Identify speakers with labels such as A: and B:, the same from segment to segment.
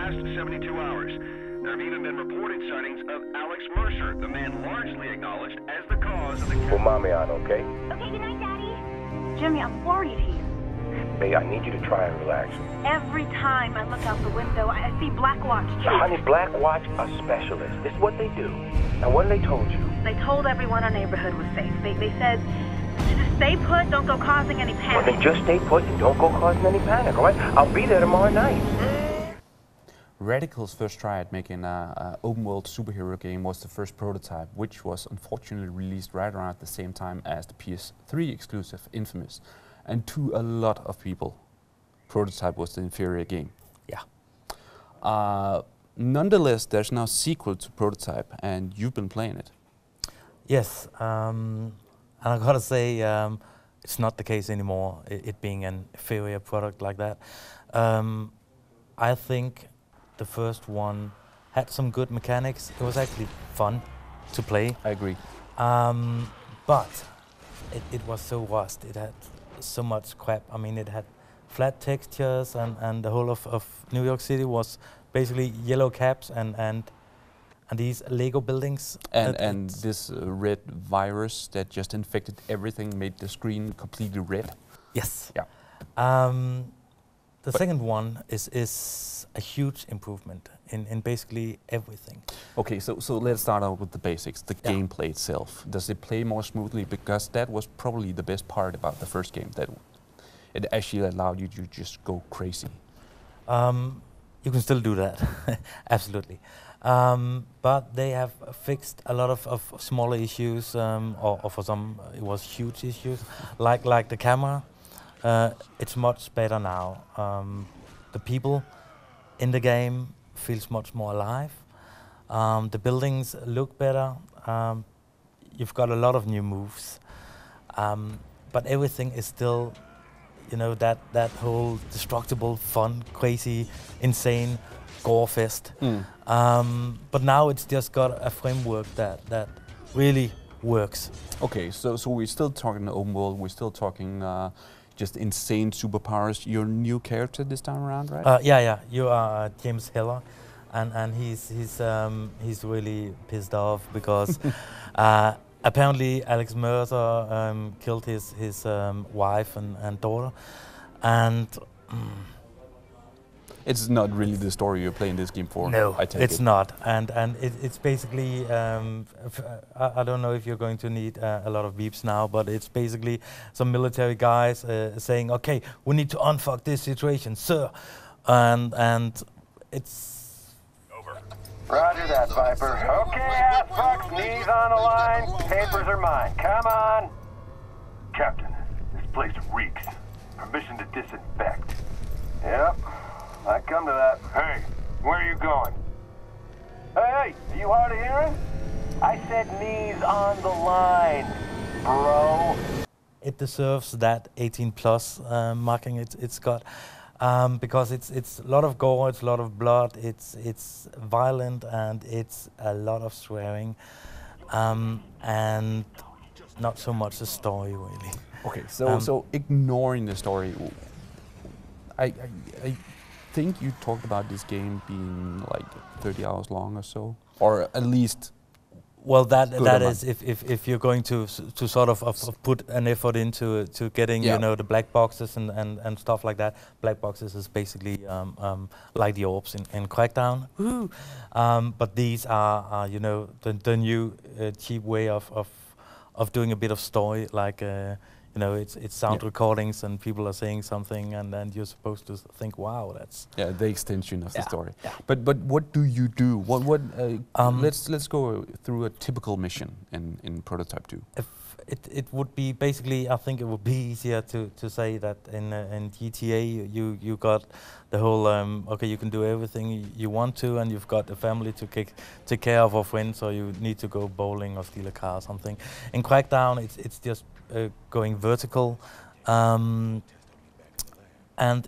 A: last 72 hours. There have even been reported sightings of Alex Mercer, the man largely acknowledged as the cause of the...
B: Put mommy on, okay?
C: Okay, good night, Daddy. Jimmy, I'm worried here.
B: Hey, I need you to try and relax.
C: Every time I look out the window, I see Black Watch.
B: Honey, Black Watch are specialists. This is what they do. Now, what they told you?
C: They told everyone our neighborhood was safe. They said to just stay put, don't go causing any panic.
B: Well, then just stay put and don't go causing any panic, all right? I'll be there tomorrow night.
D: Radical's first try at making an open-world superhero game was the first prototype, which was unfortunately released right around the same time as the PS3 exclusive Infamous. And to a lot of people, Prototype was the inferior game. Yeah. Nonetheless, there's now a sequel to Prototype, and you've been playing it.
E: Yes, and I gotta say, it's not the case anymore, it being an inferior product like that. I think the first one had some good mechanics. It was actually fun to play.
D: I agree.
E: But it was so vast. It had so much crap. I mean, it had flat textures, and the whole of New York City was basically yellow caps and these Lego buildings.
D: And this red virus that just infected everything, made the screen completely red.
E: Yes.
D: Yeah.
E: The second one is a huge improvement in basically everything.
D: Okay, so let's start out with the basics, the gameplay itself. Does it play more smoothly? Because that was probably the best part about the first game, that it actually allowed you to just go crazy.
E: You can still do that, absolutely. But they have fixed a lot of smaller issues, or for some it was huge issues, like the camera. It's much better now. The people in the game feels much more alive. The buildings look better. You've got a lot of new moves, but everything is still, you know, that whole destructible, fun, crazy, insane gore fest. But now it's just got a framework that really works.
D: Okay, so we're still talking open world. We're still talking just insane superpowers. Your new character this time around, right?
E: Yeah. You are James Heller, and he's really pissed off because apparently Alex Mercer killed his wife and daughter, and
D: it's not really the story you're playing this game for.
E: No,
D: I take
E: it's
D: it.
E: not, and it's basically I don't know if you're going to need a lot of beeps now, but it's basically some military guys saying, "Okay, we need to unfuck this situation, sir," and it's
B: over. Roger that, Viper. Okay, fuck, knees on the line, papers are mine. Come on.
F: Captain, this place reeks. Permission to disinfect.
B: Yep, I come to that.
F: Hey, where are you going?
B: Hey, are you hard of hearing? I said knees on the line, bro.
E: it deserves that 18 plus marking it's got. Because it's a lot of gore, it's a lot of blood, it's violent, and it's a lot of swearing, and not so much the story really.
D: Okay, so ignoring the story, I think you talked about this game being like 30 hours long or so, or at least.
E: Well, that is if you're going to sort of put an effort into getting you know the black boxes and stuff like that. Black boxes is basically like the orbs in Crackdown. Woo! But these are you know the new cheap way of doing a bit of story, like you know it's sound recordings and people are saying something and then you're supposed to think, wow, that's
D: the extension of the story.
E: Yeah.
D: But what do you do? What let's go through a typical mission in Prototype 2.
E: If it would be basically, I think it would be easier to say that in GTA you got the whole okay, you can do everything you want to, and you've got a family to take care of, or friends, or you need to go bowling or steal a car or something. In Crackdown it's just going vertical, and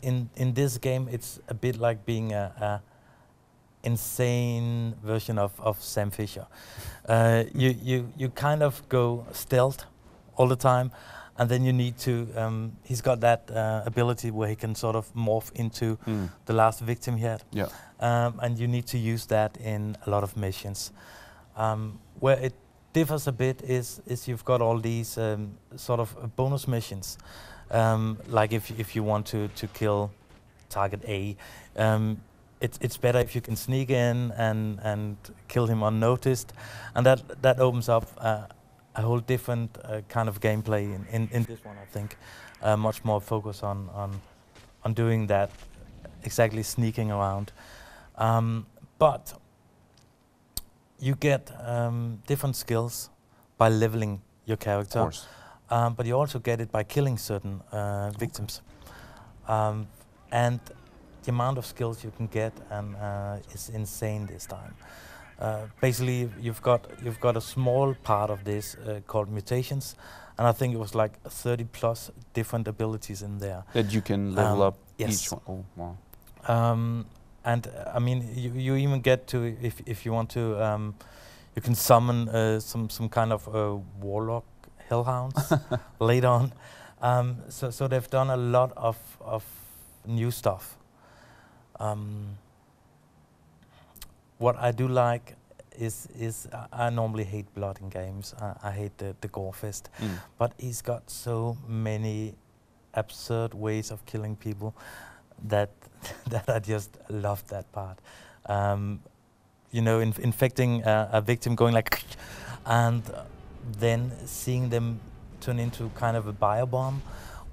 E: in this game it's a bit like being a insane version of Sam Fisher. You kind of go stealth all the time, and then you need to. He's got that ability where he can sort of morph into the last victim he had.
D: Yeah.
E: And you need to use that in a lot of missions. Where it differs a bit is you've got all these sort of bonus missions. Like if you want to kill target A, it's better if you can sneak in and kill him unnoticed, and that opens up a whole different kind of gameplay in this one. I think much more focus on doing that, exactly sneaking around. But you get different skills by leveling your character.
D: Of course.
E: But you also get it by killing certain victims. And the amount of skills you can get is insane this time. Basically, you've got a small part of this called mutations, and I think it was like 30 plus different abilities in there.
D: That you can level up
E: yes.
D: each one. Oh, wow.
E: And I mean, you even get to, if you want to, you can summon some kind of warlock hellhounds later on. So they've done a lot of new stuff. What I do like is I normally hate blood in games. I hate the gore fest. But he's got so many absurd ways of killing people that I just love that part. You know, infecting a victim, going like, and then seeing them turn into kind of a biobomb,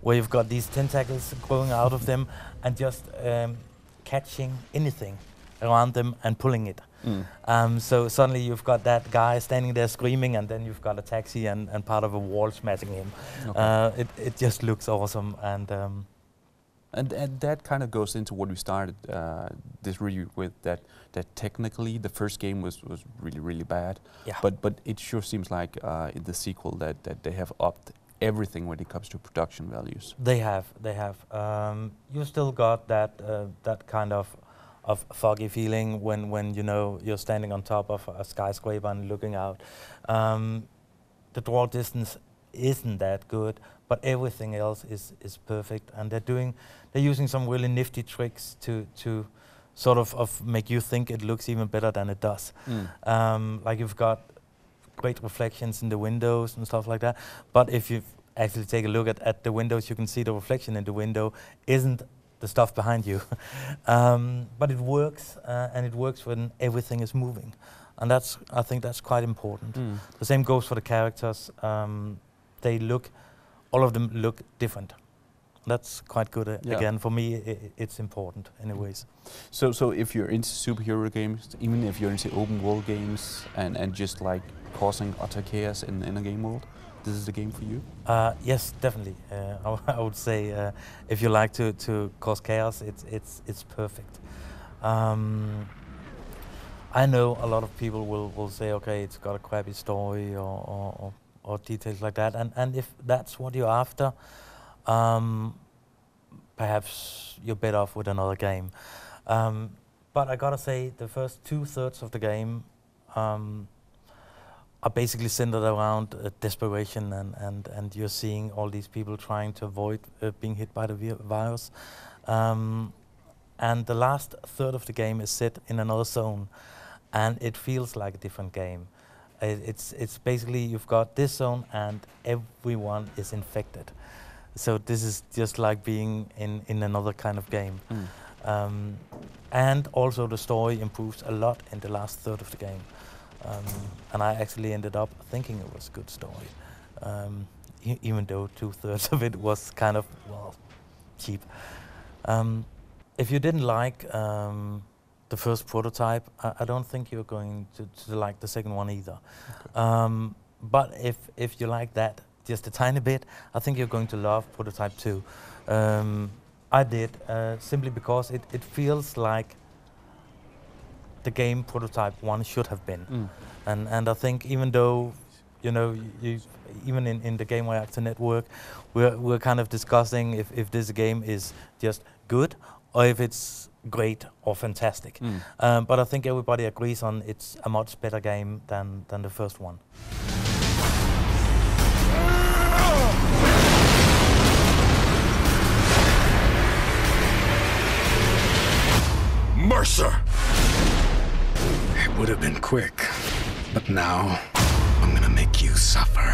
E: where you've got these tentacles growing out of them, and just catching anything around them and pulling it. So suddenly you've got that guy standing there screaming, and then you've got a taxi and part of a wall smashing him. Okay. It just looks awesome, and that
D: kind of goes into what we started this review with, that technically the first game was really, really bad.
E: Yeah.
D: But it sure seems like in the sequel that they have upped everything when it comes to production values.
E: They have. You still got that kind of foggy feeling when you know you're standing on top of a skyscraper and looking out. The draw distance isn't that good, but everything else is perfect, and they're using some really nifty tricks to sort of make you think it looks even better than it does. Like you've got great reflections in the windows and stuff like that, but if you actually take a look at the windows, you can see the reflection in the window isn't the stuff behind you. But it works, and it works when everything is moving, and I think that's quite important. The same goes for the characters. All of them look different. That's quite good. Again, for me, it's important anyways.
D: So if you're into superhero games, even if you're into open world games and just like causing utter chaos in a game world, this is the game for you?
E: Yes, definitely. I would say if you like to cause chaos, it's perfect. I know a lot of people will say, okay, it's got a crappy story or details like that, and if that's what you're after, perhaps you're better off with another game. But I gotta say, the first 2/3 of the game are basically centered around desperation, and you're seeing all these people trying to avoid being hit by the virus. And the last third of the game is set in another zone, and it feels like a different game. It's basically, you've got this zone and everyone is infected. So this is just like being in another kind of game. And also the story improves a lot in the last third of the game. And I actually ended up thinking it was a good story, even though 2/3 of it was kind of, well, cheap. If you didn't like the first prototype, I don't think you're going to like the second one either. Okay. But if you like that just a tiny bit, I think you're going to love prototype 2. I did, simply because it feels like the game prototype 1 should have been. And I think even though, you know, even in the Game Reactor Network, we're kind of discussing if this game is just good or if it's great or fantastic. But I think everybody agrees on it's a much better game than the first one.
G: Mercer! It would have been quick, but now I'm gonna make you suffer.